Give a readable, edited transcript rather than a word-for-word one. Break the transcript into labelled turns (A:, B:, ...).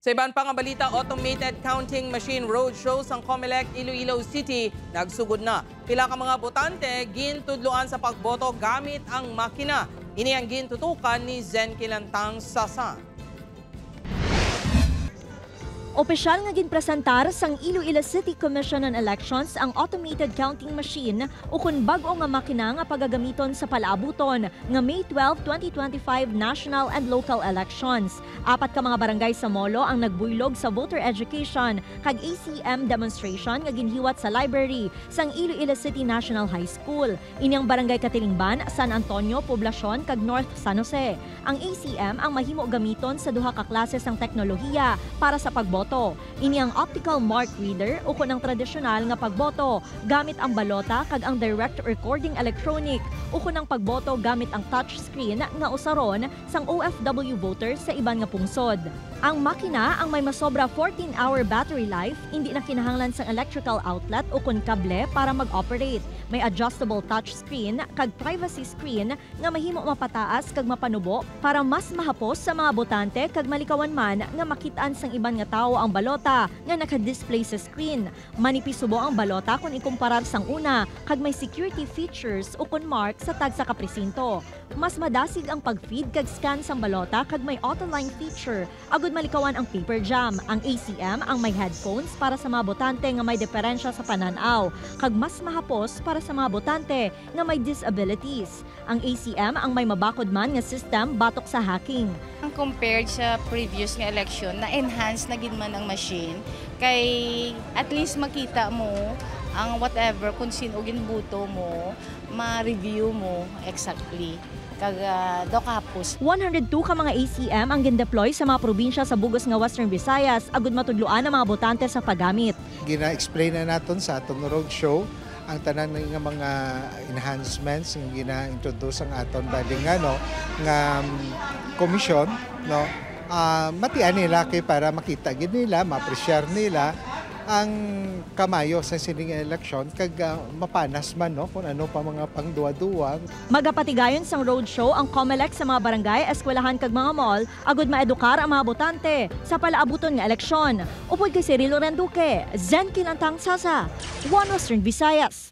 A: Sa ibang pang balita, automated counting machine roadshow sang Comelec Iloilo City nagsugod na. Pila ka mga botante gintudloan sa pagboto gamit ang makina. Ini ang gintutukan ni Zen Kilantang Sasa.
B: Opisyal nga ginpresentar sang Iloilo City Commission on Elections ang automated counting machine o kun bag-o nga makina nga pagagamiton sa palaabuton nga May 12, 2025 national and local elections. Apat ka mga barangay sa Molo ang nagbuylog sa voter education kag ACM demonstration nga ginhiwat sa library sang Iloilo City National High School. Inyang barangay Katilingban, San Antonio, Poblacion kag North San Jose. Ang ACM ang mahimo gamiton sa duha ka klase sang teknolohiya para sa pagboto. Ini ang optical mark reader o kunang tradisyonal nga pagboto gamit ang balota kag ang direct recording electronic o kunang pagboto gamit ang touchscreen nga usaron sang OFW voters sa iban nga pungsod. Ang makina ang may masobra 14-hour battery life, hindi na kinahanglan sang electrical outlet o kun kable para mag-operate. May adjustable touchscreen kag privacy screen nga mahimo mapataas kag mapanubo para mas mahapos sa mga botante kag malikawan man nga makitaan sang iban nga tawo ang balota nga naka-display sa screen. Manipis subo ang balota kung ikumparar sang una kag may security features o kun mark sa tagsa ka presinto. Mas madasig ang pag-feed kag scan sang balota kag may auto-line feature. Agud malikawan ang paper jam. Ang ACM ang may headphones para sa mga botante nga may diferensya sa pananaw kag mas mahapos para sa mga botante nga may disabilities. Ang ACM ang may mabakod man nga system batok sa hacking.
C: Compared sa previous nga election, na-enhance na gid man ang machine kay at least makita mo ang whatever kung sino ginbuto mo, ma-review mo exactly. Kag do kapos.
B: 102 ka mga ACM ang gin-deploy sa mga probinsya sa bugos nga Western Visayas agud matudloan ang mga botante sa paggamit.
D: Gina-explain na naton sa atong roadshow ang tanan nga mga enhancements nga gina-introduce ang aton bali nga komisyon matian nila kay para makita gid nila, ma-appreciate nila ang kamayo sa sining eleksyon kag mapanas man kung ano pa mga pangduwa-duwag.
B: Magapatigayon sang roadshow ang Comelec sa mga barangay, eskwelahan kag mga mall agud maedukar ang mga botante sa palaabuton nga eleksyon. Upod kay Cirilo Renduque, Zen Kilantang Sasa, One Western Visayas.